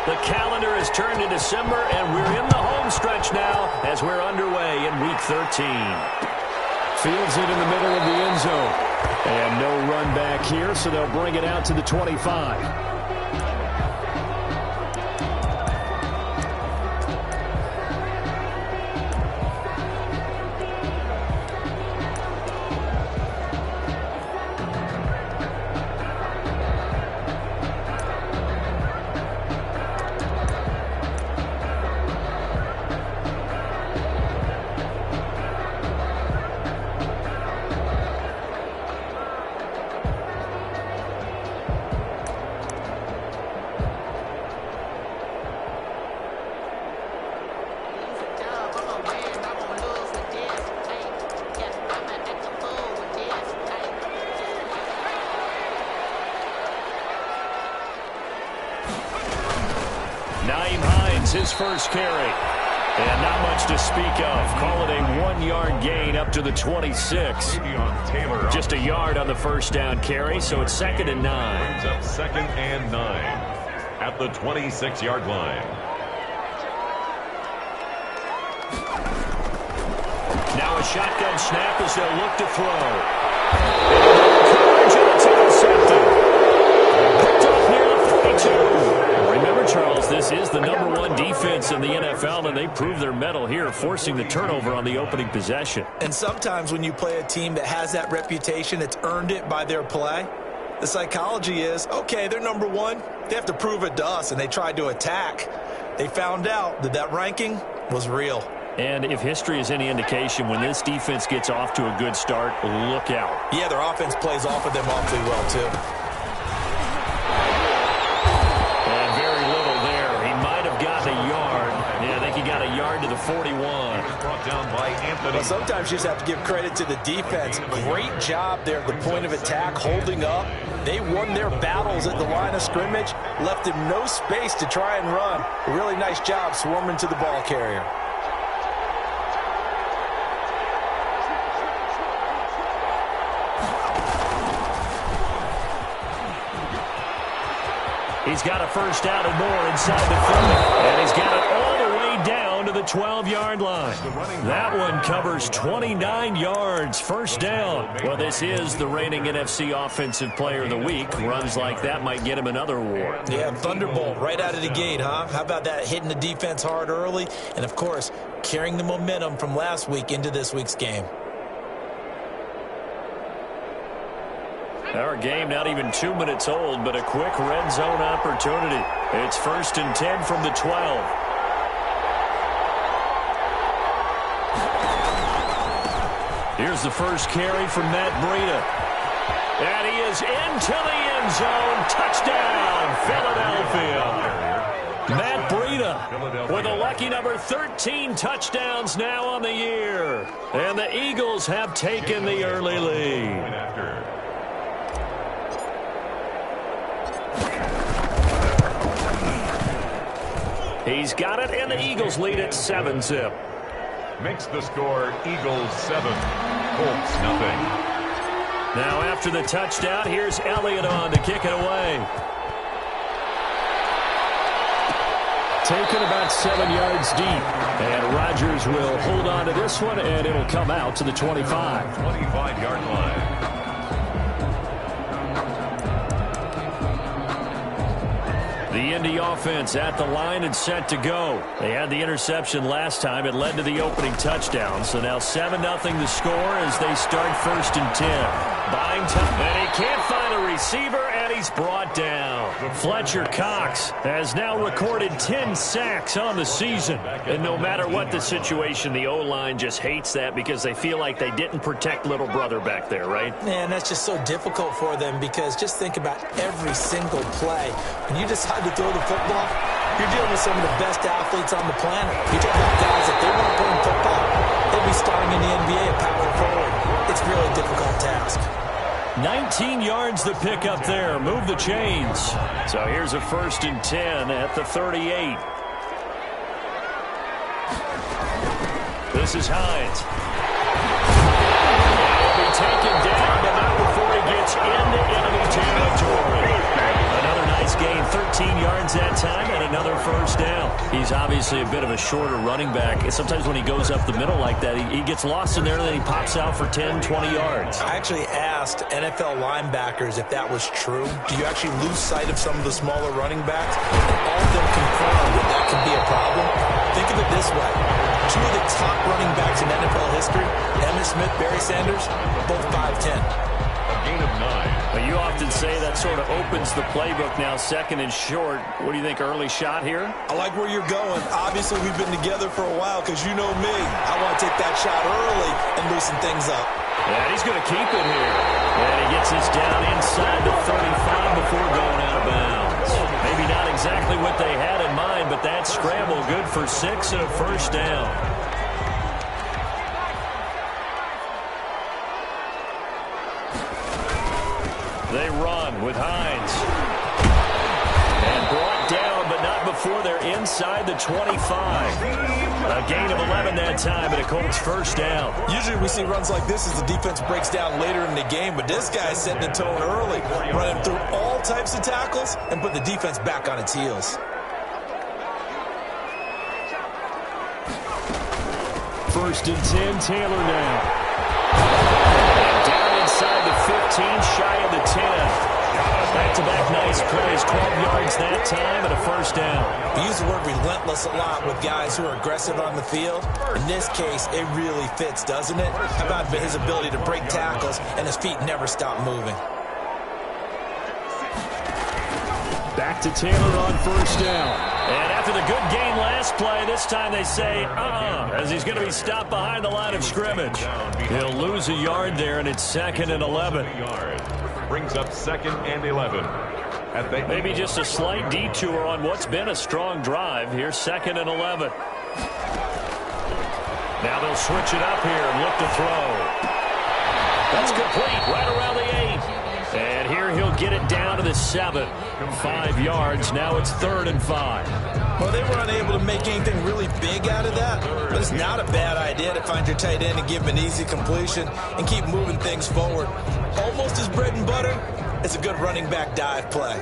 The calendar has turned to December, and we're in the home stretch now as we're underway in Week 13. Fields it in the middle of the end zone. And no run back here, so they'll bring it out to the 25. His first carry. And not much to speak of. Call it a 1-yard gain up to the 26. Just a yard on the first down carry, so it's 2nd and 9. Brings up 2nd and 9 at the 26-yard line. Now a shotgun snap as they'll look to throw. Coverage, and it's intercepted. Picked off near the 42. Remember, Charles, this is the #1 defense in the NFL, and they prove their mettle here, forcing the turnover on the opening possession. And sometimes when you play a team that has that reputation, it's earned it by their play. The psychology is, okay, they're #1. They have to prove it to us, and they tried to attack. They found out that that ranking was real. And if history is any indication, when this defense gets off to a good start, look out. Yeah, their offense plays off of them awfully well, too. Got a yard to the 41. Brought down by Anthony. Well, sometimes you just have to give credit to the defense. Great job there at the point of attack, holding up. They won their battles at the line of scrimmage, left him no space to try and run. A really nice job swarming to the ball carrier. He's got a first down and more inside the 30. And he's got it all the way down to the 12-yard line. That one covers 29 yards. First down. Well, this is the reigning NFC Offensive Player of the Week. Runs like that might get him another award. Yeah, Thunderbolt right out of the gate, huh? How about that, hitting the defense hard early? And, of course, carrying the momentum from last week into this week's game. Our game not even 2 minutes old, but a quick red zone opportunity. It's 1st and 10 from the 12. Here's the first carry from Matt Breida. And he is into the end zone. Touchdown, Philadelphia. Matt Breida with a lucky number 13 touchdowns now on the year. And the Eagles have taken the early lead. He's got it, and the Eagles lead at 7-zip. Makes the score Eagles 7, Colts nothing. Now after the touchdown, here's Elliott on to kick it away. Taken about 7 yards deep. And Rodgers will hold on to this one, and it'll come out to the 25. 25-yard line. The Indy offense at the line and set to go. They had the interception last time. It led to the opening touchdown. So now 7-0 the score as they start 1st and 10. Buying time, and he can't find a receiver, and he's brought down. Fletcher Cox has now recorded 10 sacks on the season. And no matter what the situation, the O-line just hates that because they feel like they didn't protect little brother back there, right? Man, that's just so difficult for them because just think about every single play. When you decide to throw the football, you're dealing with some of the best athletes on the planet. You talk about guys, if they weren't playing football, they'd be starting in the NBA at power forward. It's really a difficult task. 19 yards to pick up there. Move the chains. So here's a 1st and 10 at the 38. This is Hines. He'll be taken down, but not before he gets into enemy territory. Another nice gain, 13 yards that time, and another He's obviously a bit of a shorter running back. And sometimes when he goes up the middle like that, he gets lost in there, and then he pops out for 10, 20 yards. I actually asked NFL linebackers if that was true. Do you actually lose sight of some of the smaller running backs? And all of them confirmed that can be a problem. Think of it this way. Two of the top running backs in NFL history, Emmitt Smith, Barry Sanders, both 5'10". Gain of 9. But you often say that sort of opens the playbook now, second and short. What do you think, early shot here? I like where you're going. Obviously, we've been together for a while because you know me. I want to take that shot early and loosen things up. And he's going to keep it here. And he gets this down inside the 35 before going out of bounds. Maybe not exactly what they had in mind, but that scramble good for 6 and a first down. They run with Hines. And brought down, but not before they're inside the 25. A gain of 11 that time, and a Colts first down. Usually we see runs like this as the defense breaks down later in the game, but this guy's setting the tone early, running through all types of tackles and put the defense back on its heels. First and 10, Taylor now. Down inside the 15, shy of the 10. Back-to-back nice plays, 12 yards that time, and a first down. We use the word relentless a lot with guys who are aggressive on the field. In this case, it really fits, doesn't it? How about his ability to break tackles and his feet never stop moving? Back to Taylor on first down. And after the good gain last play, this time they say, as he's going to be stopped behind the line of scrimmage. He'll lose a yard there, and it's 2nd and 11. Brings up 2nd and 11. Maybe just a slight detour on what's been a strong drive. Here's 2nd and 11. Now they'll switch it up here and look to throw. That's complete right around the 8. And here he'll get it down to the 7. 5 yards. Now it's 3rd and 5. Well, they were unable to make anything really big out of that, but it's not a bad idea to find your tight end and give him an easy completion and keep moving things forward. Almost his bread and butter. It's a good running back dive play.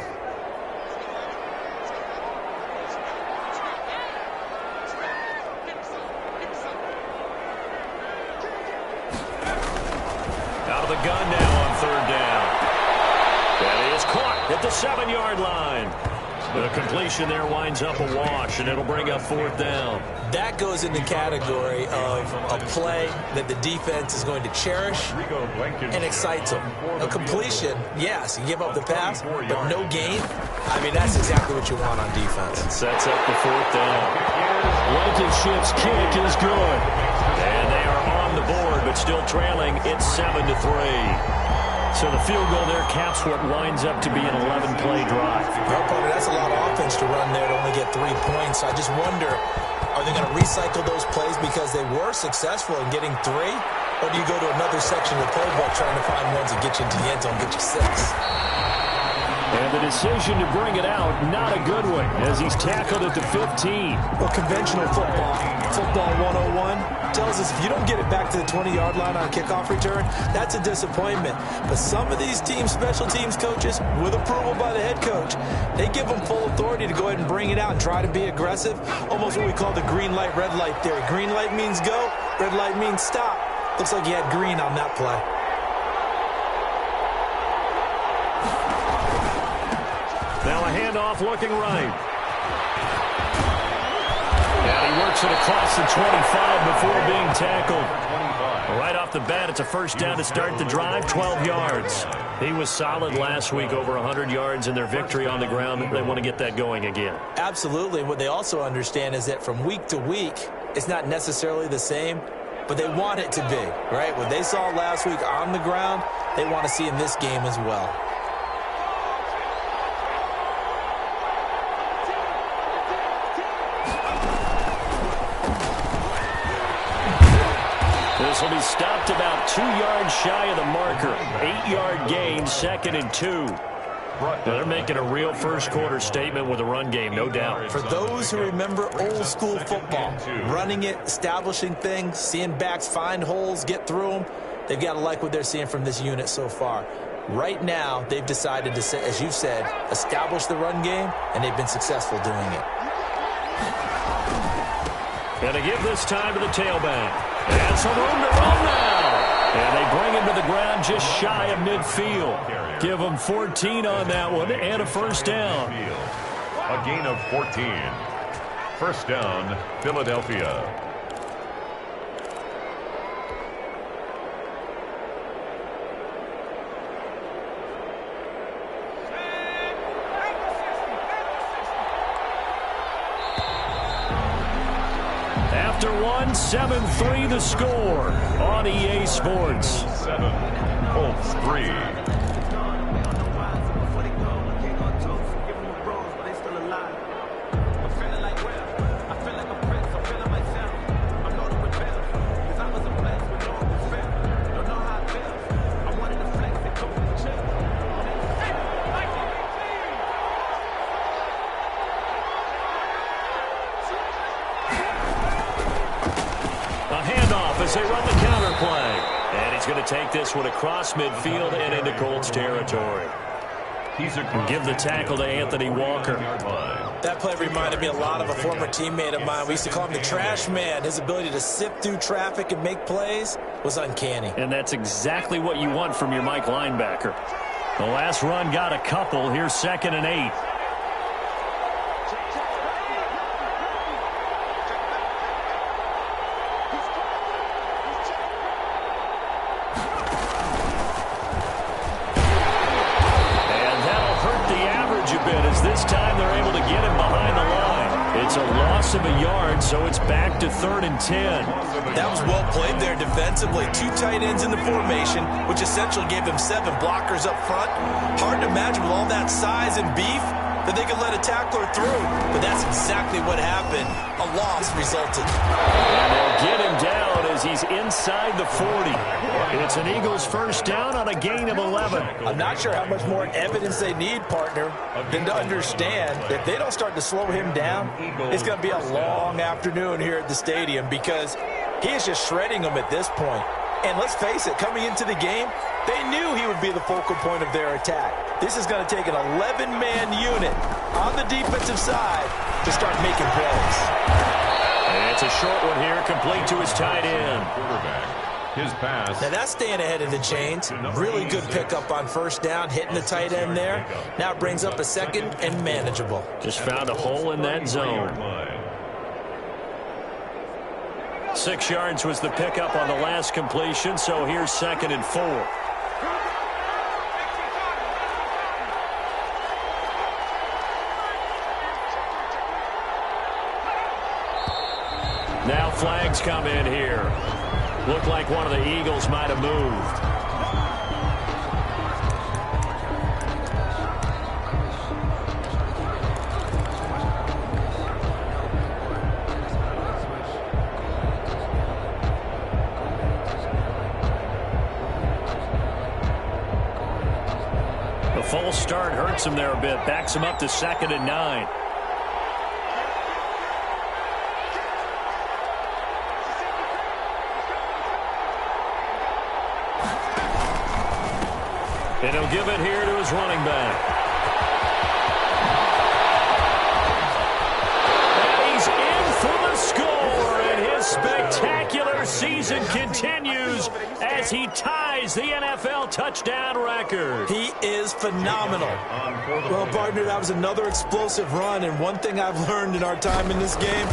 Out of the gun now on 3rd down. That is caught at the 7-yard line. The completion there winds up a wash, and it'll bring up 4th down. That goes in the category of a play that the defense is going to cherish and excites them. A completion, yes, you give up the pass, but no gain. I mean, that's exactly what you want on defense. And sets up the 4th down. Blankenship's kick is good. And they are on the board, but still trailing. It's 7-3. So the field goal there caps what winds up to be an 11-play drive. Well, partner, that's a lot of offense to run there to only get 3 points. I just wonder, are they going to recycle those plays because they were successful in getting 3? Or do you go to another section of the playbook trying to find ones that get you into the end zone, get you 6? And the decision to bring it out, not a good one, as he's tackled at the 15. Well, conventional football 101, tells us if you don't get it back to the 20-yard line on kickoff return, that's a disappointment. But some of these team special teams coaches, with approval by the head coach, they give them full authority to go ahead and bring it out and try to be aggressive. Almost what we call the green light, red light theory. Green light means go, red light means stop. Looks like he had green on that play. Now a handoff looking right. And he works it across the 25 before being tackled. Right off the bat, it's a first down to start the drive, 12 yards. He was solid last week, over 100 yards in their victory on the ground. They want to get that going again. Absolutely. What they also understand is that from week to week, it's not necessarily the same, but they want it to be, right? What they saw last week on the ground, they want to see in this game as well. This will be stopped about 2 yards shy of the marker. 8-yard gain, 2nd and 2. They're making a real first-quarter statement with a run game, no doubt. For those who remember old-school football, running it, establishing things, seeing backs find holes, get through them, they've got to like what they're seeing from this unit so far. Right now, they've decided to, as you said, establish the run game, and they've been successful doing it. And to give this time to the tailback. And some room to run now. And they bring him to the ground just shy of midfield. Give him 14 on that one and a first down. A gain of 14. First down, Philadelphia. After one, 7-3 the score on EA Sports. 7, Colts 3. As they run the counter play. And he's going to take this one across midfield and into Colts territory. Give the tackle to Anthony Walker. That play reminded me a lot of a former teammate of mine. We used to call him the trash man. His ability to sift through traffic and make plays was uncanny. And that's exactly what you want from your Mike linebacker. The last run got a couple. Here's 2nd and 8. This time they're able to get him behind the line. It's a loss of a yard, so it's back to 3rd and 10. That was well played there defensively. 2 tight ends in the formation, which essentially gave him 7 blockers up front. Hard to imagine with all that size and beef that they could let a tackler through. But that's exactly what happened. A loss resulted. And they'll get him down as he's inside the 40. It's an Eagles first down on a gain of 11. I'm not sure how much more evidence they need, partner, than to understand that if they don't start to slow him down, it's going to be a long afternoon here at the stadium because he is just shredding them at this point. And let's face it, coming into the game, they knew he would be the focal point of their attack. This is going to take an 11-man unit on the defensive side to start making plays. And it's a short one here, complete to his tight end. His pass. Now that's staying ahead of the chains. Really good pickup on first down, hitting the tight end there. Now it brings up a 2nd and manageable. Just found a hole in that zone. 6 yards was the pickup on the last completion, so here's 2nd and 4. Now flags come in here. Looked like one of the Eagles might have moved. The false start hurts him there a bit. Backs him up to 2nd and 9. And he'll give it here to his running back. And he's in for the score, and his spectacular season continues as he ties the NFL touchdown record. He is phenomenal. Well, partner, that was another explosive run, and one thing I've learned in our time in this game,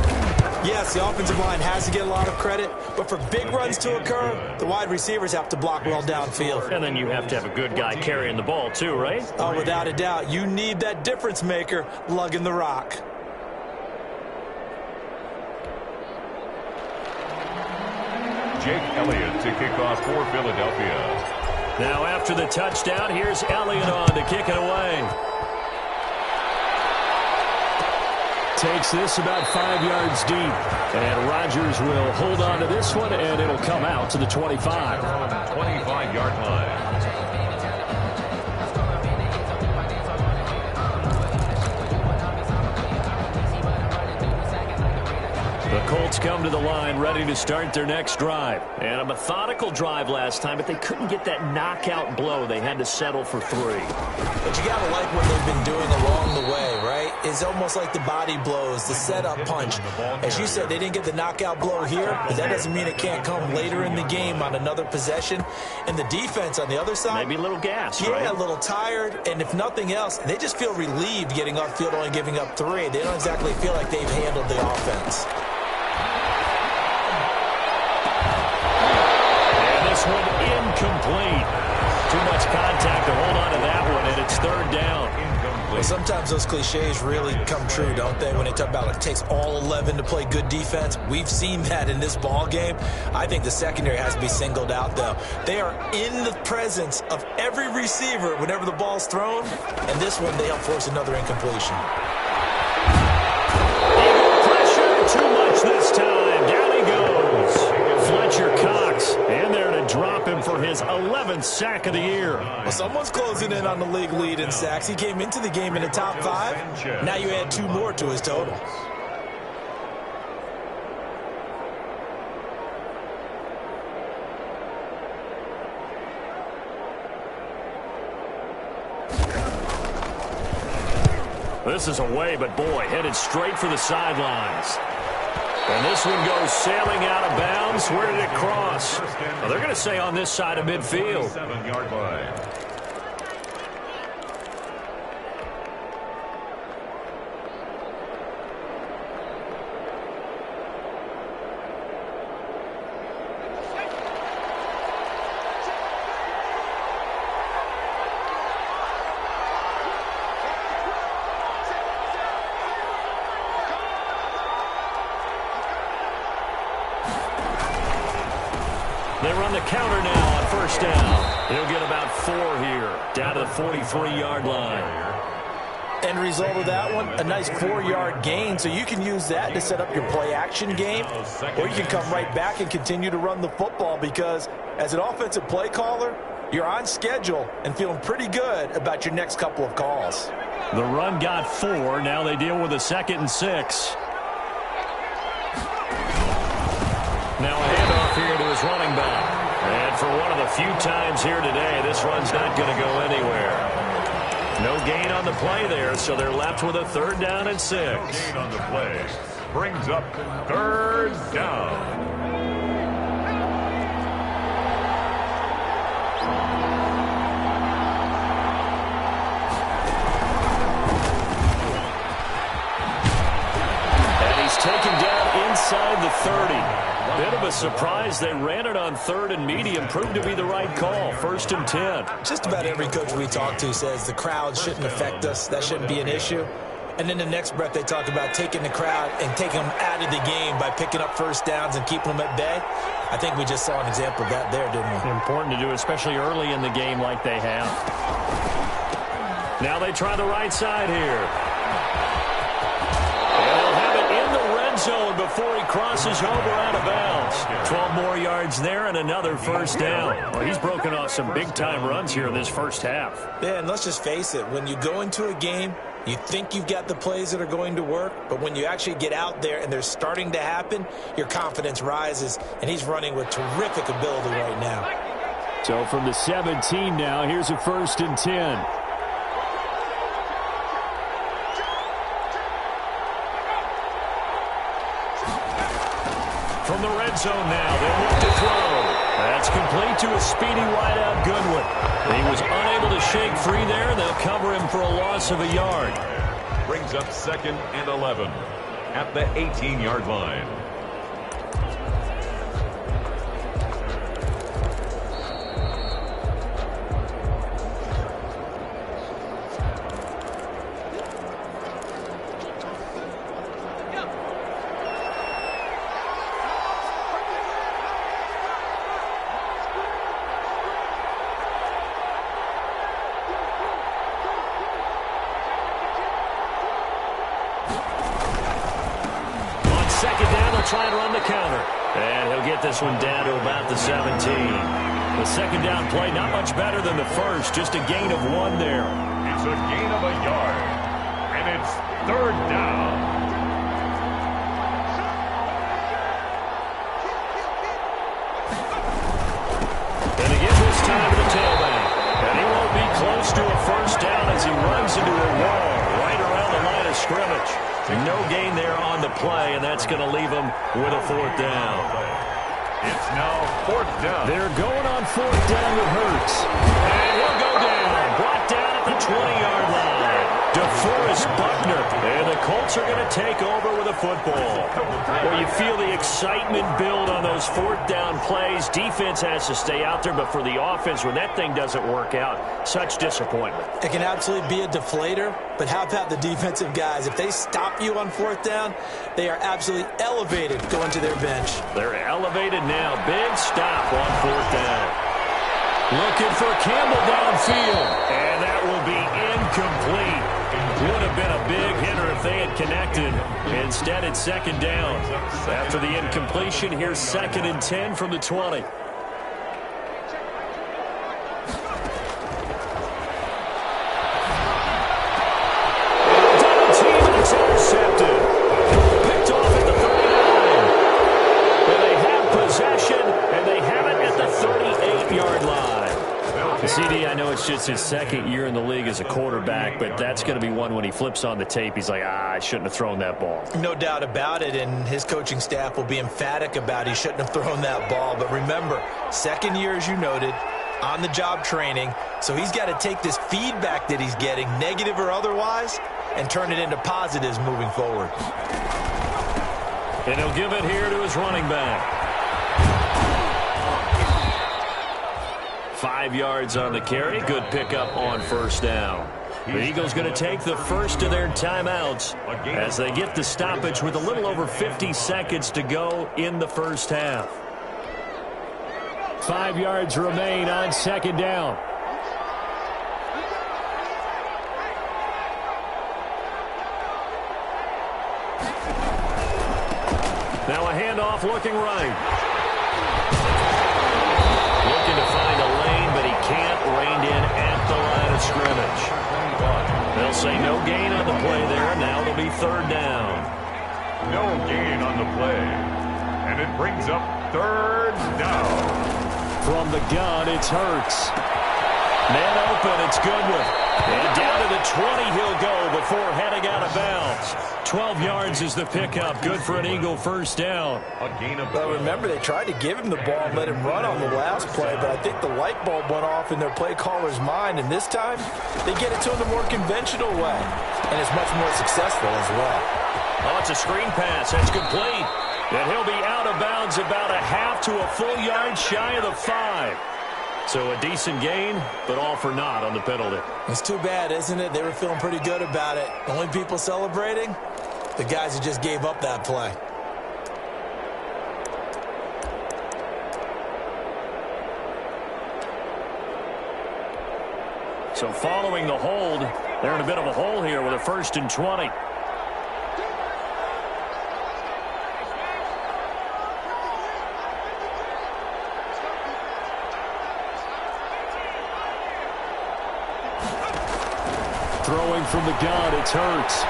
yes, the offensive line has to get a lot of credit, but for big runs to occur, the wide receivers have to block well downfield. And then you have to have a good guy carrying the ball too, right? Oh, without a doubt. You need that difference maker lugging the rock. Jake Elliott to kick off for Philadelphia. Now after the touchdown, here's Elliott on to kick it away. Takes this about 5 yards deep. And Rodgers will hold on to this one, and it'll come out to the 25. 25-yard line. The Colts come to the line ready to start their next drive. And a methodical drive last time, but they couldn't get that knockout blow. They had to settle for 3. But you got to like what they've been doing along the way, right? is almost like the body blows, the setup punch. As you said, they didn't get the knockout blow here, but that doesn't mean it can't come later in the game on another possession. And the defense on the other side, maybe a little gas, yeah, right? A little tired, and if nothing else, they just feel relieved getting off field, only giving up 3. They don't exactly feel like they've handled the offense. And this one incomplete. Too much contact to hold on to that one, and it's 3rd down. Well, sometimes those cliches really come true, don't they? When they talk about it takes all 11 to play good defense. We've seen that in this ball game. I think the secondary has to be singled out, though. They are in the presence of every receiver whenever the ball's thrown, and this one they help force another incompletion. Eagle pressure, too much this time. Down he goes. Fletcher Cox in there to drop him for his 11th sack of the year. Well, someone's closing in on the league lead in sacks. He came into the game in the top 5. Now you add 2 more to his total. This is away, but boy, headed straight for the sidelines. And this one goes sailing out of bounds. Where did it cross? Well, they're going to say on this side of midfield. 7-yard line. They run the counter now on 1st down. He'll get about 4 here, down to the 43-yard line. End result of that one, a nice 4-yard gain, so you can use that to set up your play-action game, or you can come right back and continue to run the football because as an offensive play caller, you're on schedule and feeling pretty good about your next couple of calls. The run got 4. Now they deal with a 2nd and 6. Now a handoff here to his running back. And for one of the few times here today, this run's not going to go anywhere. No gain on the play there, so they're left with a 3rd down and 6. Gain on the play brings up 3rd down. And he's taken down inside the 30. Bit of a surprise. They ran it on 3rd and medium. Proved to be the right call. 1st and 10. Just about every coach we talk to says the crowd shouldn't affect us. That shouldn't be an issue. And then the next breath they talk about taking the crowd and taking them out of the game by picking up 1st downs and keeping them at bay. I think we just saw an example of that there, didn't we? Important to do, especially early in the game like they have. Now they try the right side here. Zone before he crosses over out of bounds. 12 more yards there and another 1st down. Well, he's broken off some big-time runs here in this 1st half. Yeah, and let's just face it. When you go into a game, you think you've got the plays that are going to work, but when you actually get out there and they're starting to happen, your confidence rises, and he's running with terrific ability right now. So from the 17 now, here's a 1st and 10. From the red zone now, they'll look to throw. That's complete to a speedy wideout Goodwin. He was unable to shake free there, and they'll cover him for a loss of a yard. Brings up 2nd and 11 at the 18-yard line. Try and run the counter. And he'll get this one down to about the 17. The 2nd down play, not much better than the first. Just a gain of 1 there. It's a gain of a yard. And it's 3rd down. And again this time to the tailback. And he won't be close to a 1st down as he runs into a wall right around the line of of scrimmage. No gain there on the play, and that's going to leave them with a 4th down. It's now 4th down. They're going on 4th down with Hurts. And he'll go down. Brought down at the 20-yard line. DeForest Buckner. And the Colts are going to take over with a football. Well, you feel the excitement build on those 4th down plays. Defense has to stay out there, but for the offense, when that thing doesn't work out, such disappointment. It can absolutely be a deflator, but how about the defensive guys? If they stop you on 4th down, they are absolutely elevated going to their bench. They're elevated now. Big stop on 4th down. Looking for Campbell downfield, and that will be incomplete. Would have been a big hitter if they had connected. Instead, it's 2nd down. After the incompletion, here's 2nd and 10 from the 20. Double team, it's intercepted. Picked off at the 39. And they have possession, and they have it at the 38-yard line. CD, I know it's just his 2nd year in the league as a quarterback, but that's going to be one when he flips on the tape, he's like, I shouldn't have thrown that ball. No doubt about it, and his coaching staff will be emphatic about he shouldn't have thrown that ball. But remember, 2nd year, as you noted, on-the-job training, so he's got to take this feedback that he's getting, negative or otherwise, and turn it into positives moving forward. And he'll give it here to his running back. 5 yards on the carry. Good pickup on 1st down. The Eagles going to take the first of their timeouts as they get the stoppage with a little over 50 seconds to go in the 1st half. 5 yards remain on 2nd down. Now a handoff looking right. Looking to find a lane, but he can't. Reined in at the line of scrimmage. They'll say no gain on the play there. Now it'll be 3rd down. No gain on the play. And it brings up 3rd down. From the gun, it's Hurts. Man open, it's Goodwin. And down to the 20 he'll go before heading out of bounds. 12 yards is the pickup. Good for an Eagle 1st down. A gain of Well, remember, they tried to give him the ball and let him run on the last play, but I think the light bulb went off in their play caller's mind, and this time they get it to him the more conventional way, and it's much more successful as well. Oh, it's a screen pass. That's complete. And he'll be out of bounds about a half to a full yard shy of the 5. So a decent gain, but all for naught on the penalty. It's too bad, isn't it? They were feeling pretty good about it. Only people celebrating? The guys who just gave up that play. So following the hold, they're in a bit of a hole here with a 1st and 20. Throwing from the gun, it's Hurts.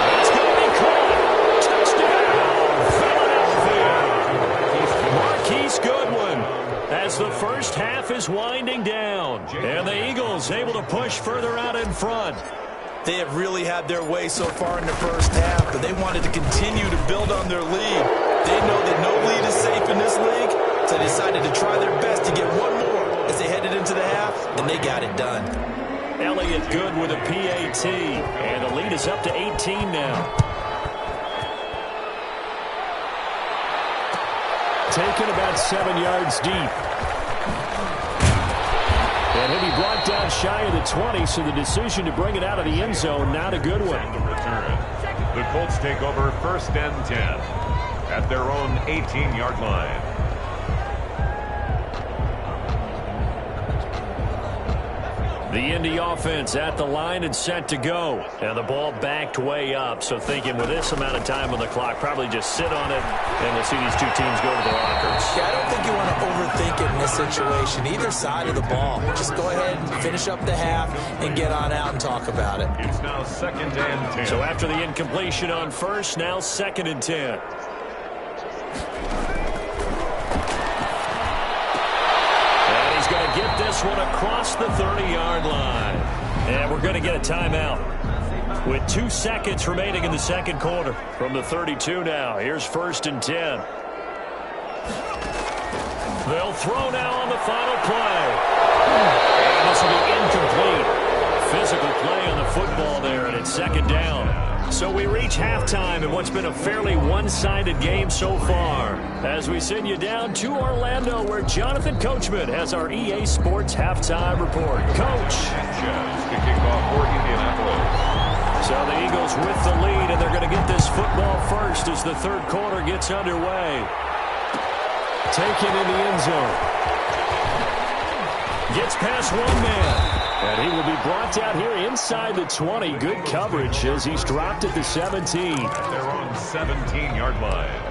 It's going to be caught. Touchdown, Philadelphia. Marquise Goodwin as the 1st half is winding down. And the Eagles able to push further out in front. They have really had their way so far in the 1st half, but they wanted to continue to build on their lead. They know that no lead is safe in this league, so they decided to try their best to get one more as they headed into the half, and they got it done. Elliott good with a PAT, and the lead is up to 18 now. Taken about 7 yards deep. And he'll be brought down shy of the 20, so the decision to bring it out of the end zone, not a good one. The Colts take over 1st and 10 at their own 18-yard line. The Indy offense at the line and set to go. And the ball backed way up. So thinking with this amount of time on the clock, probably just sit on it, and we'll see these two teams go to the lockers. Yeah, I don't think you want to overthink it in this situation. Either side of the ball. Just go ahead and finish up the half and get on out and talk about it. It's now 2nd and 10. So after the incompletion on 1st, now 2nd and 10. Get this one across the 30-yard line. And we're going to get a timeout. With 2 seconds remaining in the second quarter. From the 32 now, here's 1st and 10. They'll throw now on the final play. And this will be incomplete. Physical play on the football there, and it's 2nd down. So we reach halftime in what's been a fairly one-sided game so far. As we send you down to Orlando, where Jonathan Coachman has our EA Sports halftime report. Coach. To kick off for Indianapolis. So the Eagles with the lead, and they're going to get this football first as the third quarter gets underway. Taken in the end zone. Gets past one man. And he will be brought down here inside the 20. Good coverage as he's dropped at the 17. They're on 17-yard line.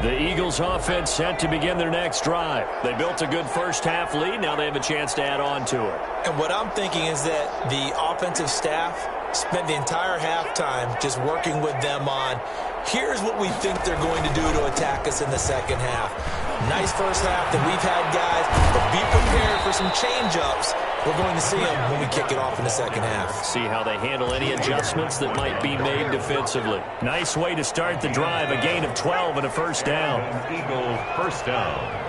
The Eagles offense set to begin their next drive. They built a good first-half lead. Now they have a chance to add on to it. And what I'm thinking is that the offensive staff spent the entire halftime just working with them on, here's what we think they're going to do to attack us in the second half. Nice first half that we've had, guys, but be prepared for some change-ups. We're going to see them when we kick it off in the second half. See how they handle any adjustments that might be made defensively. Nice way to start the drive, a gain of 12 and a first down. Eagles first down.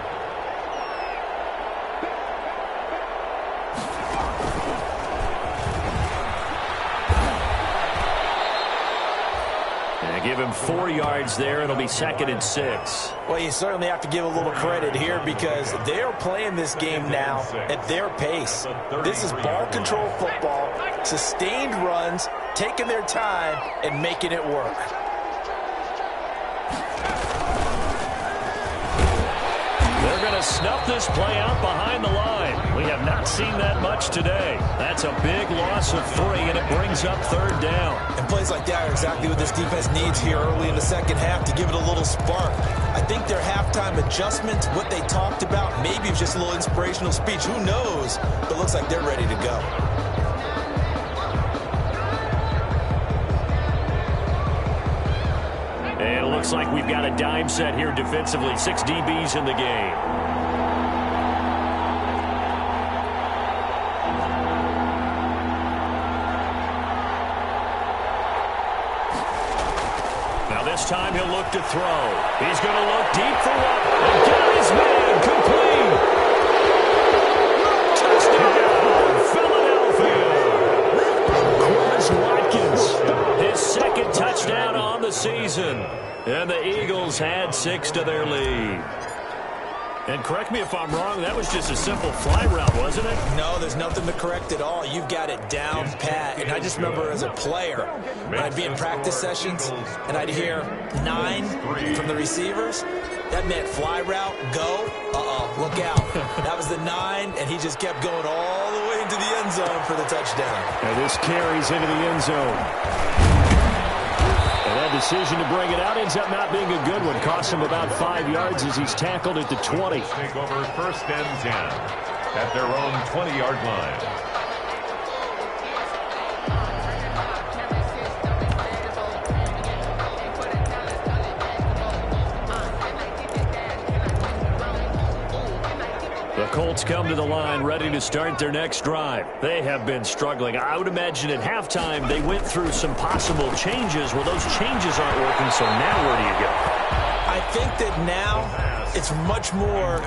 Give him 4 yards there. It'll be 2nd and 6. Well, you certainly have to give a little credit here because they're playing this game now at their pace. This is ball control football, sustained runs, taking their time, and making it work. They're going to snuff this play out behind the line. We have not seen that much today. That's a big loss of 3, and it brings up 3rd down. And plays like that are exactly what this defense needs here early in the second half to give it a little spark. I think their halftime adjustment, what they talked about, maybe it's just a little inspirational speech. Who knows? But it looks like they're ready to go. And it looks like we've got a dime set here defensively. 6 DBs in the game. Now this time he'll look to throw. He's going to look deep for one. And got his man complete. Touchdown, Philadelphia. Quez Watkins, his 2nd touchdown on the season. And the Eagles had 6 to their lead. And correct me if I'm wrong, that was just a simple fly route, wasn't it? No, there's nothing to correct at all. You've got it down pat. And I just remember as a player, when I'd be in practice sessions and I'd hear 9 from the receivers, that meant fly route, go, look out. That was the 9, and he just kept going all the way into the end zone for the touchdown. And this carries into the end zone. And that decision to bring it out ends up not being a good one. Costs him about 5 yards as he's tackled at the 20. Take over 1st and 10 at their own 20-yard line. The Colts come to the line ready to start their next drive. They have been struggling. I would imagine at halftime they went through some possible changes. Well, those changes aren't working, so now where do you go? I think that now it's much more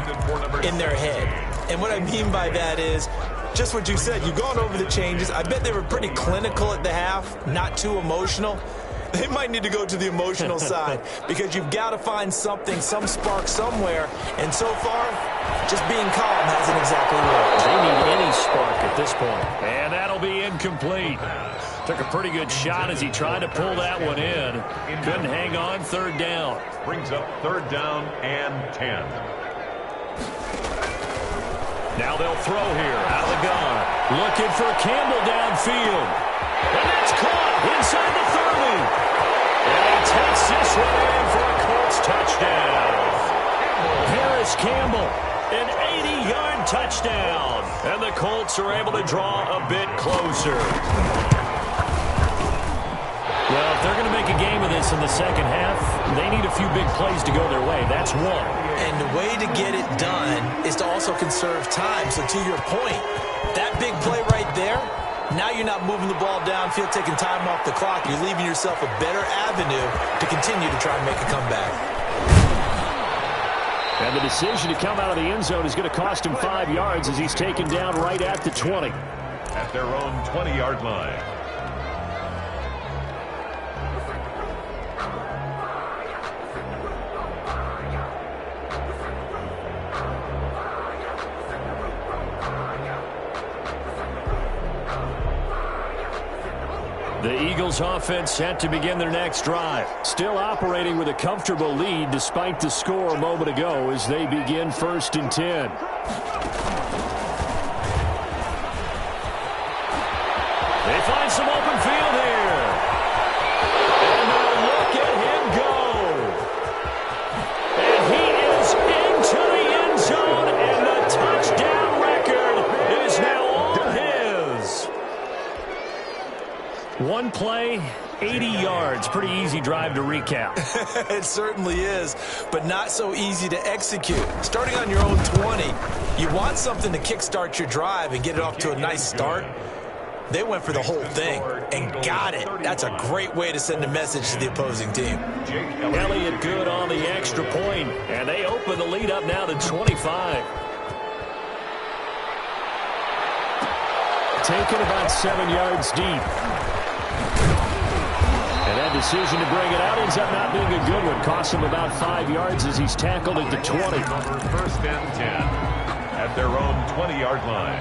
in their head. And what I mean by that is just what you said. You've gone over the changes. I bet they were pretty clinical at the half, not too emotional. They might need to go to the emotional side because you've got to find something, some spark somewhere. And so far, just being calm hasn't exactly worked. They need any spark at this point. And that'll be incomplete. Took a pretty good shot as he tried to pull that one in. Couldn't hang on. 3rd down. Brings up 3rd down and 10. Now they'll throw here out of the gun. Looking for Campbell downfield. And that's caught inside the 30. And he takes this one in for a Colts touchdown. Harris Campbell, an 80-yard touchdown. And the Colts are able to draw a bit closer. Well, if they're going to make a game of this in the second half, they need a few big plays to go their way. That's one. And the way to get it done is to also conserve time. So to your point, that big play right there, now you're not moving the ball downfield, taking time off the clock. You're leaving yourself a better avenue to continue to try and make a comeback. And the decision to come out of the end zone is going to cost him 5 yards as he's taken down right at the 20. At their own 20-yard line. The Eagles offense set to begin their next drive. Still operating with a comfortable lead despite the score a moment ago as they begin 1st and 10. They find some open field here. And now look at him go. And he is into the end zone, and the touchdown record is now all his. One play, 80 yards. Pretty easy drive to recap. It certainly is, but not so easy to execute. Starting on your own 20, you want something to kickstart your drive and get it off to a nice start. They went for the whole thing and got it. That's a great way to send a message to the opposing team. Elliott good on the extra point, and they open the lead up now to 25. Taken about 7 yards deep. And that decision to bring it out ends up not being a good one. Costs him about 5 yards as he's tackled at the 20. 1st and 10 at their own 20-yard line.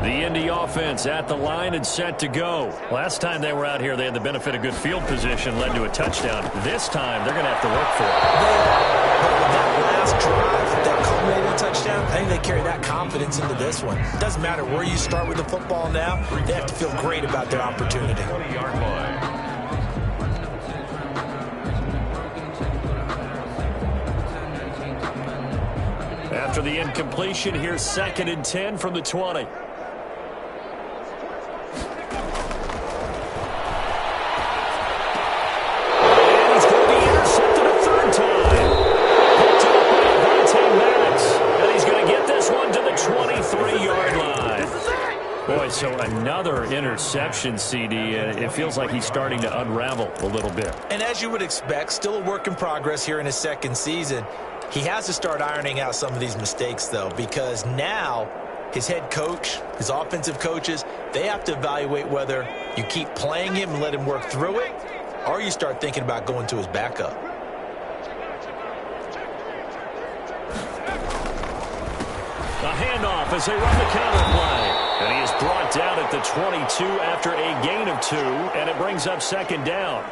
The Indy offense at the line and set to go. Last time they were out here, they had the benefit of good field position, led to a touchdown. This time, they're going to have to work for it. But that last drive, that culminating touchdown, I think they carry that confidence into this one. Doesn't matter where you start with the football now, they have to feel great about their opportunity. 20-yard line. After the incompletion, here's 2nd and 10 from the 20. So another interception, CD. It feels like he's starting to unravel a little bit. And as you would expect, still a work in progress here in his second season. He has to start ironing out some of these mistakes, though, because now his head coach, his offensive coaches, they have to evaluate whether you keep playing him and let him work through it, or you start thinking about going to his backup. A handoff as they run the counter play. And he is brought down at the 22 after a gain of 2, and it brings up 2nd down.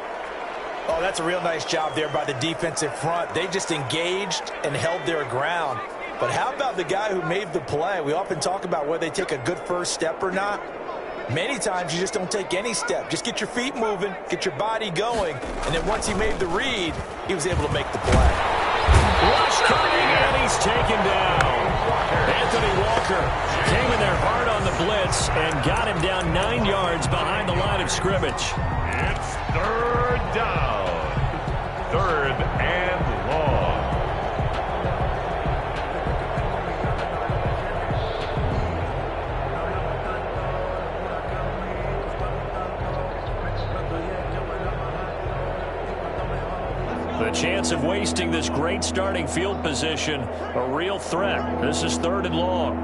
Oh, that's a real nice job there by the defensive front. They just engaged and held their ground. But how about the guy who made the play? We often talk about whether they take a good first step or not. Many times you just don't take any step. Just get your feet moving, get your body going, and then once he made the read, he was able to make the play. Rush coming, and he's taken down. Anthony Walker came in there hard on the blitz and got him down 9 yards behind the line of scrimmage. It's 3rd down. 3rd and long. The chance of wasting this great starting field position, a real threat. This is 3rd and long.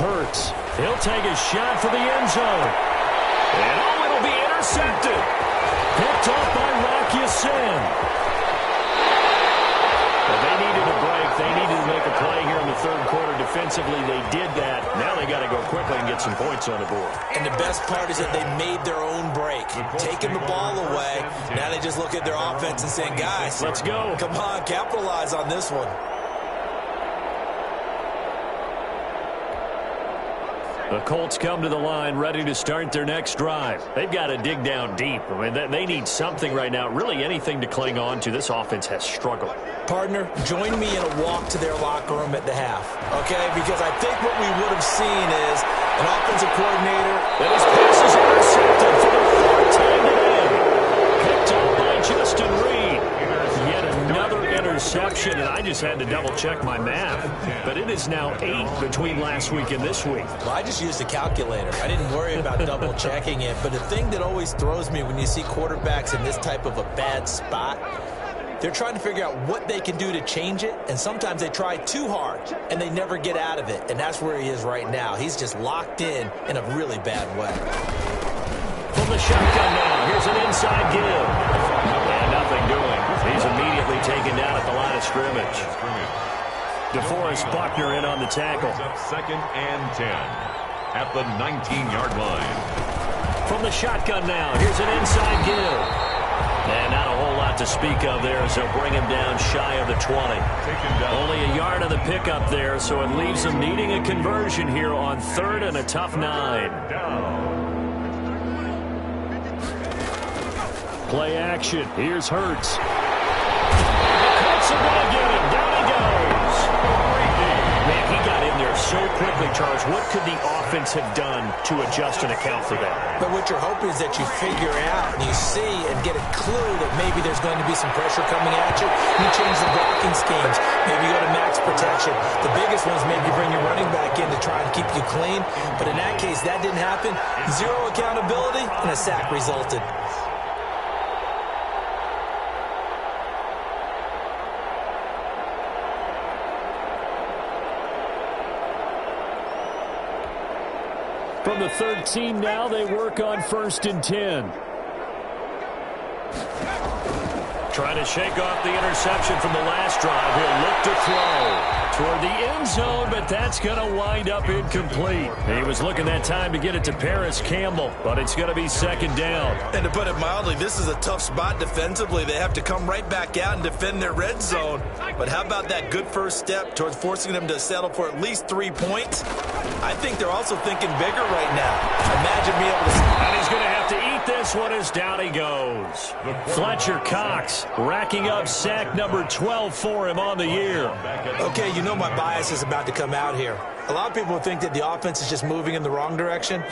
Hurts. He'll take a shot for the end zone. And oh, it'll be intercepted. Picked off by Rock Ya-Sin. Well, they needed a break. They needed to make a play here in the 3rd quarter. Defensively, they did that. Now they got to go quickly and get some points on the board. And the best part is that they made their own break. Taking the ball away. Now they just look at their offense and saying, guys, let's go. Come on, capitalize on this one. The Colts come to the line ready to start their next drive. They've got to dig down deep. I mean, they need something right now, really anything to cling on to. This offense has struggled. Partner, join me in a walk to their locker room at the half, okay? Because I think what we would have seen is an offensive coordinator. And his pass is intercepted for the fourth time today. Picked up by Justin Reed. Yet another interception, and I just had to double-check my math. But it is now 8 between last week and this week. Well, I just used a calculator. I didn't worry about double-checking it. But the thing that always throws me when you see quarterbacks in this type of a bad spot, they're trying to figure out what they can do to change it, and sometimes they try too hard, and they never get out of it. And that's where he is right now. He's just locked in a really bad way. From the shotgun now, here's an inside give. And nothing doing. He's immediately taken down at the line of scrimmage. DeForest Buckner in on the tackle. Second and 10 at the 19-yard line. From the shotgun now, here's an inside give. And not a whole lot to speak of there as they'll bring him down shy of the 20. Only a yard of the pickup there, so it leaves them needing a conversion here on 3rd and a tough 9. Play action. Here's Hurts. Colts are going to get him. Down he goes. Man, he got in there so quickly, Charles. What could the offense have done to adjust and account for that? But what you're hoping is that you figure out and you see and get a clue that maybe there's going to be some pressure coming at you. You change the blocking schemes. Maybe go to max protection. The biggest one is maybe bring your running back in to try and keep you clean. But in that case, that didn't happen. Zero accountability, and a sack resulted. From the 13 now, they work on 1st and 10. Trying to shake off the interception from the last drive. He'll look to throw toward the end zone, but that's going to wind up incomplete. He was looking that time to get it to Paris Campbell, but it's going to be 2nd down. And to put it mildly, this is a tough spot defensively. They have to come right back out and defend their red zone. But how about that good first step towards forcing them to settle for at least 3 points? I think they're also thinking bigger right now. Imagine being able to... And he's going to have to eat this one as down he goes. Fletcher Cox racking up sack number 12 for him on the year. Okay, you know my bias is about to come out here. A lot of people think that the offense is just moving in the wrong direction.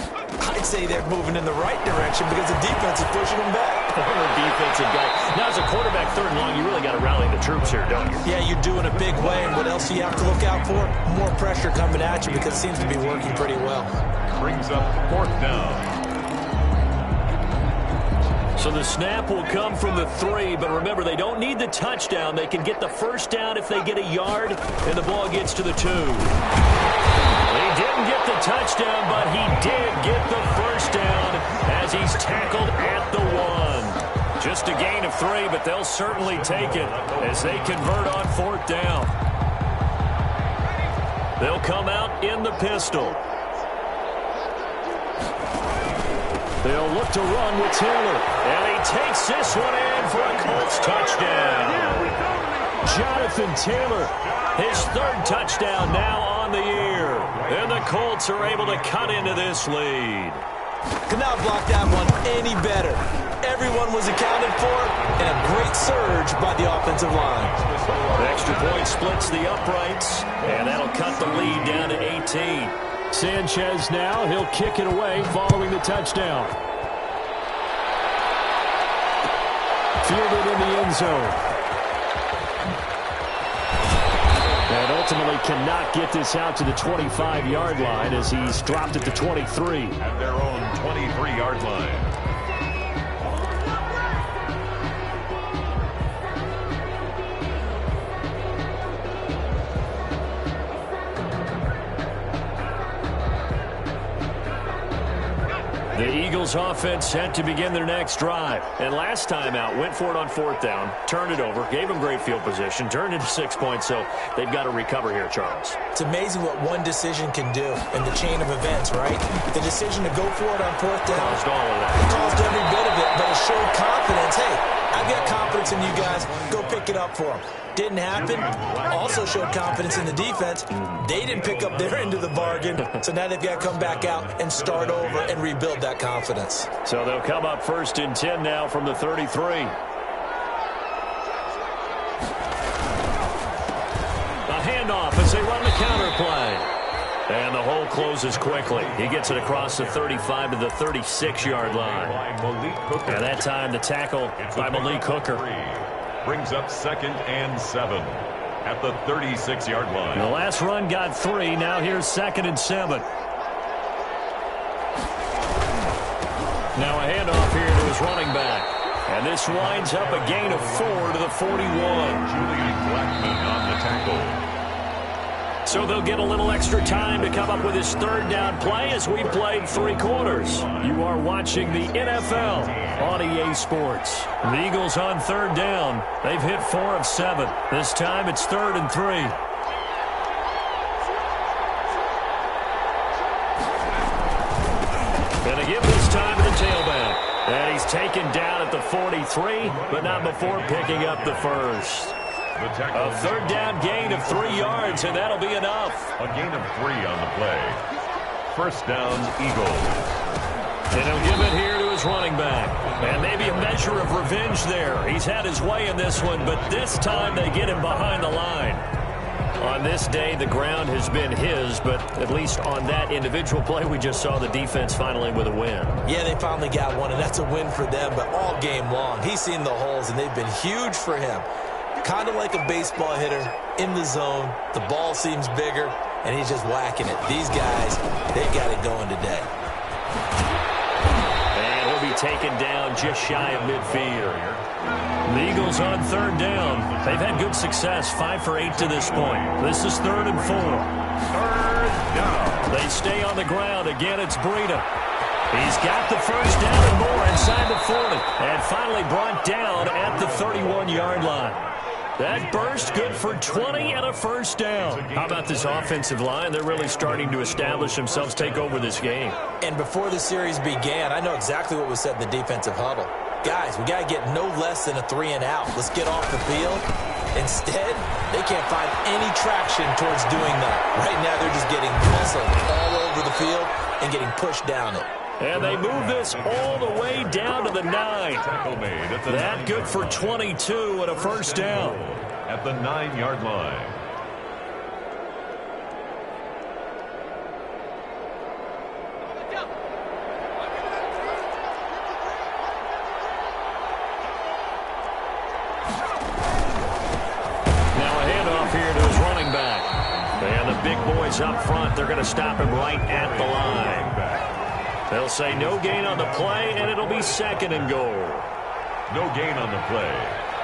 I'd say they're moving in the right direction because the defense is pushing them back. Former defensive guy. Now, as a quarterback, 3rd and long, you really got to rally the troops here, don't you? Yeah, you do in a big way. And what else do you have to look out for? More pressure coming at you because it seems to be working pretty well. Brings up 4th down. So the snap will come from the 3, but remember, they don't need the touchdown. They can get the 1st down if they get a yard, and the ball gets to the 2. He didn't get the touchdown, but he did get the 1st down as he's tackled at the 1. Just a gain of 3, but they'll certainly take it as they convert on 4th down. They'll come out in the pistol. They'll look to run with Taylor. And he takes this one in for a Colts touchdown. Jonathan Taylor, his 3rd touchdown now on the year. And the Colts are able to cut into this lead. Could not block that one any better. Everyone was accounted for, and a great surge by the offensive line. The extra point splits the uprights, and that'll cut the lead down to 18. Sanchez now, he'll kick it away following the touchdown. Fielded in the end zone. And ultimately cannot get this out to the 25-yard line as he's dropped at the 23. At their own 23-yard line. The Eagles offense set to begin their next drive. And last time out, went for it on 4th down, turned it over, gave them great field position, turned into 6 points, so they've got to recover here, Charles. It's amazing what one decision can do in the chain of events, right? The decision to go for it on 4th down Caused all of that. caused every bit of it, but it showed confidence. Hey, I've got confidence in you guys. Go pick it up for them. Didn't happen. Also showed confidence in the defense. They didn't pick up their end of the bargain, so now they've got to come back out and start over and rebuild that confidence. So they'll come up 1st and 10 now from the 33. A handoff as they run the counter play. And the hole closes quickly. He gets it across the 35 to the 36-yard line. And that time the tackle by Malik Hooker. Brings up 2nd and 7 at the 36-yard line. The last run got 3. Now here's 2nd and 7. Now a handoff here to his running back. And this winds up a gain of 4 to the 41. Julian Blackman on the tackle. So they'll get a little extra time to come up with his 3rd down play as we played 3 quarters. You are watching the NFL on EA Sports. The Eagles on 3rd down. They've hit 4 of 7. This time it's 3rd and 3. And a give this time to the tailback. And he's taken down at the 43, but not before picking up the first. A 3rd down gain of 3 yards, and that'll be enough. A gain of 3 on the play. 1st down, Eagles. And he'll give it here to his running back. And maybe a measure of revenge there. He's had his way in this one, but this time they get him behind the line. On this day, the ground has been his, but at least on that individual play, we just saw the defense finally with a win. Yeah, they finally got one, and that's a win for them, but all game long, he's seen the holes, and they've been huge for him. Kind of like a baseball hitter in the zone. The ball seems bigger, and he's just whacking it. These guys, they got it going today. And he'll be taken down just shy of midfield. The Eagles on 3rd down. They've had good success, 5 for 8 to this point. This is 3rd and 4. 3rd down. They stay on the ground. Again, it's Breida. He's got the 1st down and more inside the 40. And finally brought down at the 31-yard line. That burst good for 20 and a 1st down. How about this offensive line? They're really starting to establish themselves, take over this game. And before the series began, I know exactly what was said in the defensive huddle. Guys, we got to get no less than a 3 and out. Let's get off the field. Instead, they can't find any traction towards doing that. Right now, they're just getting muscled all over the field and getting pushed down it. And they move this all the way down to the 9. Tackle made at the That good for 22 and a 1st down. At the 9-yard line. Now a handoff here to his running back. And the big boys up front, they're going to stop him right at the line. They'll say no gain on the play, and it'll be 2nd and goal. No gain on the play.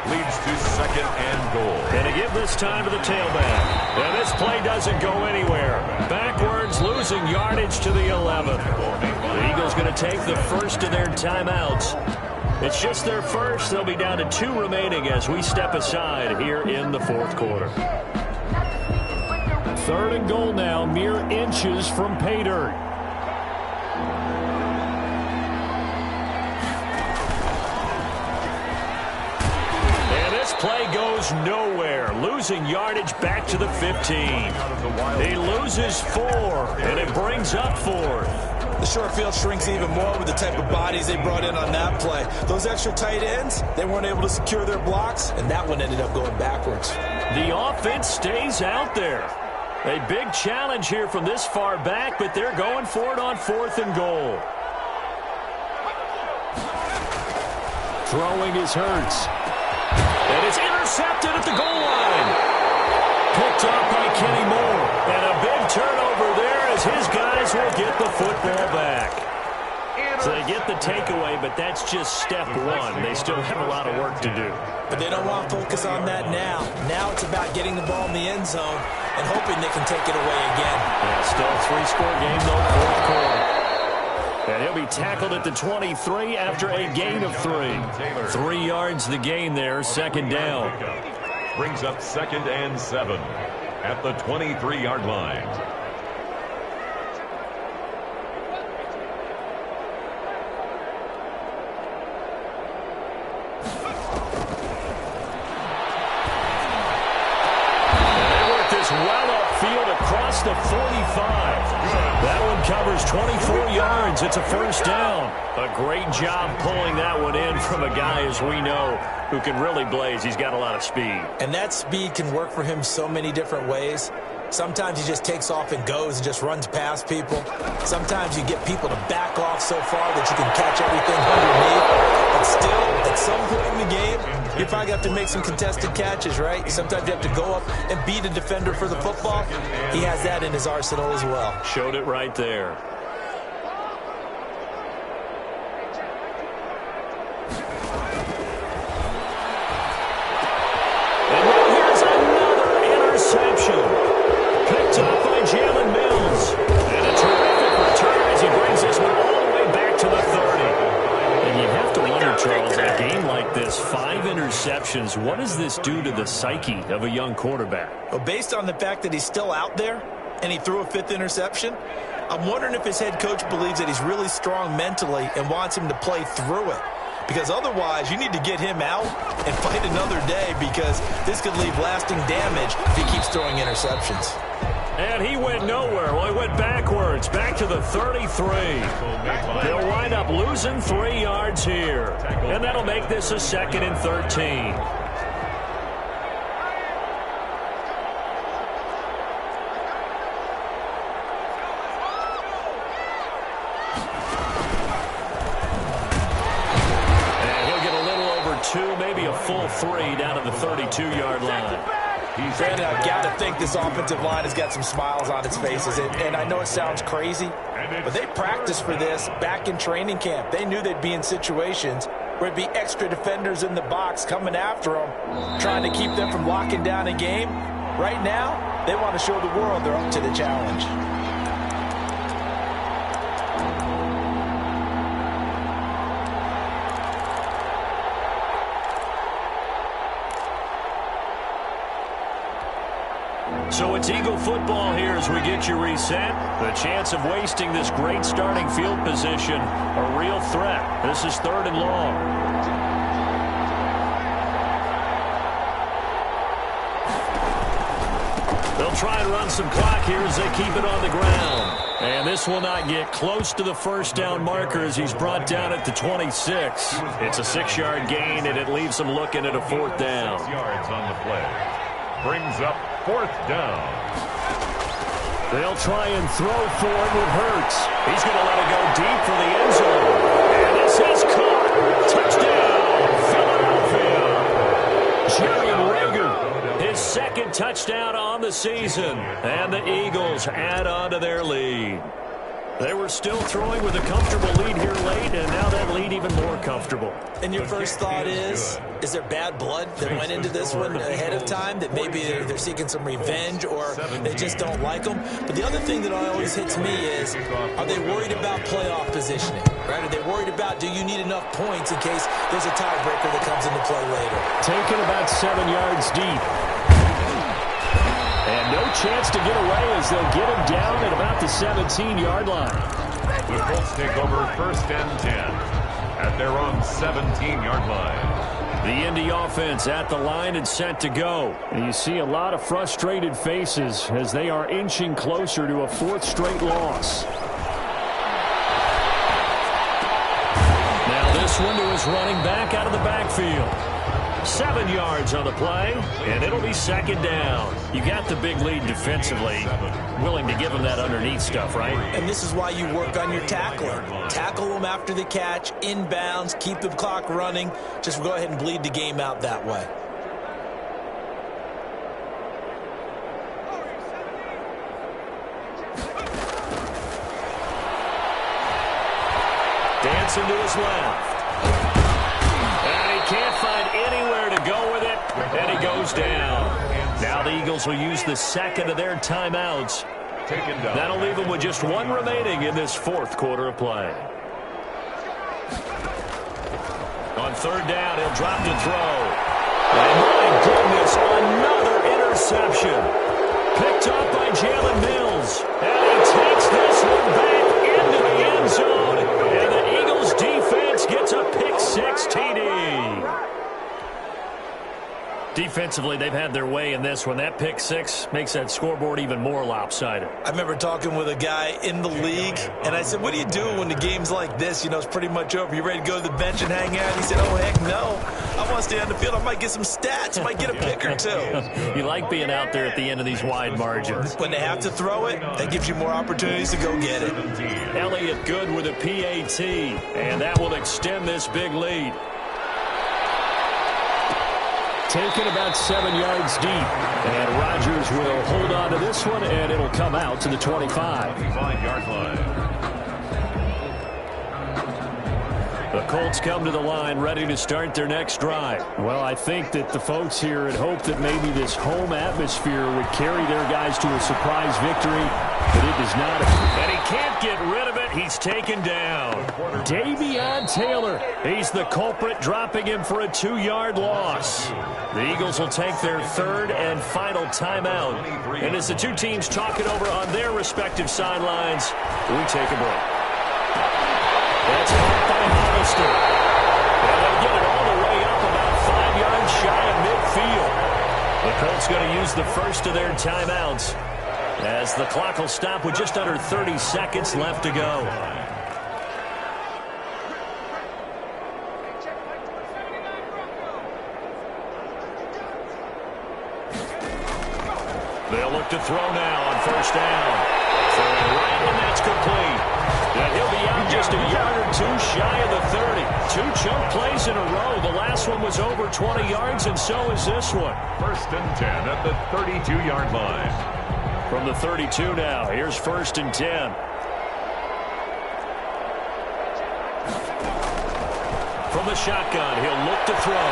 Leads to 2nd and goal. And a give this time to the tailback. And this play doesn't go anywhere. Backwards, losing yardage to the 11. The Eagles going to take the first of their timeouts. It's just their first. They'll be down to 2 remaining as we step aside here in the 4th quarter. 3rd and goal now, mere inches from pay dirt. Play goes nowhere, losing yardage back to the 15. He loses 4, and it brings up 4th. The short field shrinks even more with the type of bodies they brought in on that play. Those extra tight ends, they weren't able to secure their blocks, and that one ended up going backwards. The offense stays out there. A big challenge here from this far back, but they're going for it on 4th and goal. Throwing is Hurts. And it's intercepted at the goal line. Picked up by Kenny Moore. And a big turnover there as his guys will get the football back. So they get the takeaway, but that's just step 1. They still have a lot of work to do. But they don't want to focus on that now. Now it's about getting the ball in the end zone and hoping they can take it away again. Yeah, still a 3-score game, though, 4th quarter. And he'll be tackled at the 23 after a gain of 3. 3 yards the gain there, second down. Brings up 2nd and 7 at the 23-yard line. The 45. That one covers 24 yards. It's a first down. A great job pulling that one in from a guy, as we know, who can really blaze. He's got a lot of speed. And that speed can work for him so many different ways. Sometimes he just takes off and goes and just runs past people. Sometimes you get people to back off so far that you can catch everything underneath. But still, at some point in the game, you probably have to make some contested catches, right? Sometimes you have to go up and beat a defender for the football. He has that in his arsenal as well. Showed it right there. And now here's another interception. Picked up by Jalen Mills. And a terrific return as he brings this one all the way back to the 30. And you have to wonder, Charles, in a game like this, 5 interceptions, what does this do to the psyche of a young quarterback? Well, based on the fact that he's still out there and he threw a 5th interception, I'm wondering if his head coach believes that he's really strong mentally and wants him to play through it. Because otherwise, you need to get him out and fight another day, because this could leave lasting damage if he keeps throwing interceptions. And he went nowhere. Well, he went backwards, back to the 33. They'll wind up losing 3 yards here. And that'll make this a 2nd and 13. Maybe a full 3 down to the 32-yard line. Brandon, I've got to think this offensive line has got some smiles on its faces. And I know it sounds crazy, but they practiced for this back in training camp. They knew they'd be in situations where it'd be extra defenders in the box coming after them, trying to keep them from locking down a game. Right now, they want to show the world they're up to the challenge. So it's Eagle football here as we get you reset. The chance of wasting this great starting field position, a real threat. This is 3rd and long. They'll try and run some clock here as they keep it on the ground. And this will not get close to the first down marker as he's brought down at the 26. It's a 6-yard gain, and it leaves him looking at a 4th down. 6 yards on the play. Brings up 4th down. They'll try and throw for it with Hurts. He's going to let it go deep for the end zone. And this is caught. Touchdown, Philadelphia. Jalen Reagor, his 2nd touchdown on the season. And the Eagles add on to their lead. They were still throwing with a comfortable lead here late, and now that lead even more comfortable. And your first thought is there bad blood that went into this one ahead of time, that maybe they're seeking some revenge or they just don't like them? But the other thing that always hits me is, are they worried about playoff positioning? Right? Are they worried about, do you need enough points in case there's a tiebreaker that comes into play later? Taken about 7 yards deep. And no chance to get away as they'll get him down at about the 17-yard line. The Colts take over 1st and 10 at their own 17-yard line. The Indy offense at the line and set to go. And you see a lot of frustrated faces as they are inching closer to a 4th straight loss. Now this one to his running back out of the backfield. 7 yards on the play, and it'll be 2nd down. You got the big lead defensively, willing to give them that underneath stuff, right? And this is why you work on your tackling. Tackle them after the catch, inbounds, keep the clock running. Just go ahead and bleed the game out that way. Dancing to his left. Can't find anywhere to go with it, and he goes down. Now the Eagles will use the 2nd of their timeouts. That'll leave them with just 1 remaining in this 4th quarter of play. On third down, he'll drop to throw. And my goodness, another interception. Picked up by Jalen Mills. And he takes this one back into the end zone. And the Eagles defense gets a pick-six TD. Defensively, they've had their way in this one. That pick six makes that scoreboard even more lopsided. I remember talking with a guy in the league, and I said, what do you do when the game's like this? You know, it's pretty much over. You ready to go to the bench and hang out? He said, oh, heck no. I want to stay on the field. I might get some stats. I might get a pick or two. You like being out there at the end of these wide margins. When they have to throw it, that gives you more opportunities to go get it. Elliott good with a PAT, and that will extend this big lead. Taken about 7 yards deep. And Rodgers will hold on to this one, and it'll come out to the 25. 25-yard line. The Colts come to the line ready to start their next drive. Well, I think that the folks here had hoped that maybe this home atmosphere would carry their guys to a surprise victory, but it does not. And he can't get rid of it. He's taken down. Davion Taylor. He's the culprit, dropping him for a 2-yard loss. The Eagles will take their third and final timeout. And as the two teams talk it over on their respective sidelines, we take a break. That's caught by Hollister. And they'll get it all the way up about 5 yards shy of midfield. The Colts going to use the first of their timeouts as the clock will stop with just under 30 seconds left to go. They'll look to throw now on first down. Throwing right, and that's complete. And he'll be out just a yard or two shy of the 30. 2 chunk plays in a row. The last one was over 20 yards, and so is this one. First and 10 at the 32-yard line. From the 32 now, here's first and 10. From the shotgun, he'll look to throw.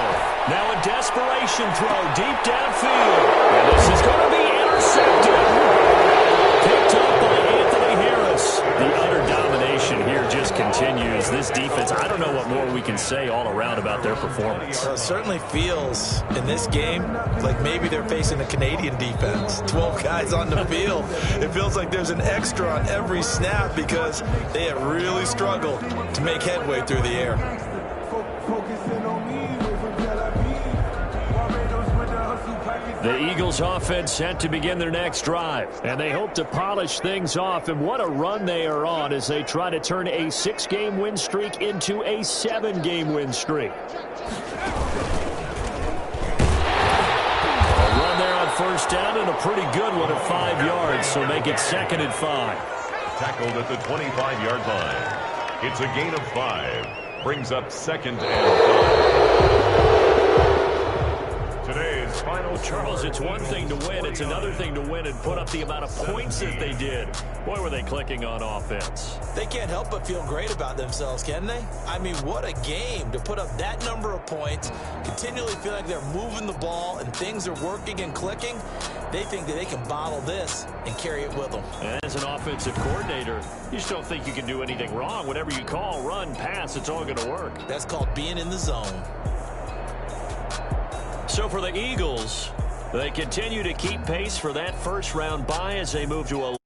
Now a desperation throw deep downfield. And this is going to be intercepted. Picked up by Anthony Harris. The utter domination here just continues. This defense, I don't know what more we can say all around about their performance. Well, it certainly feels in this game like maybe they're facing a Canadian defense. 12 guys on the field. It feels like there's an extra on every snap because they have really struggled to make headway through the air. The Eagles offense set to begin their next drive, and they hope to polish things off. And what a run they are on as they try to turn a 6-game win streak into a 7-game win streak. A run there on first down, and a pretty good one at 5 yards, so make it 2nd and 5. Tackled at the 25-yard line. It's a gain of 5. Brings up 2nd and 5. Today's final. Charles, it's one thing to win. It's another thing to win and put up the amount of points that they did. Boy, were they clicking on offense. They can't help but feel great about themselves, can they? I mean, what a game to put up that number of points, continually feel like they're moving the ball and things are working and clicking. They think that they can bottle this and carry it with them. As an offensive coordinator, you just don't think you can do anything wrong. Whatever you call, run, pass, it's all going to work. That's called being in the zone. So for the Eagles, they continue to keep pace for that first round bye as they move to a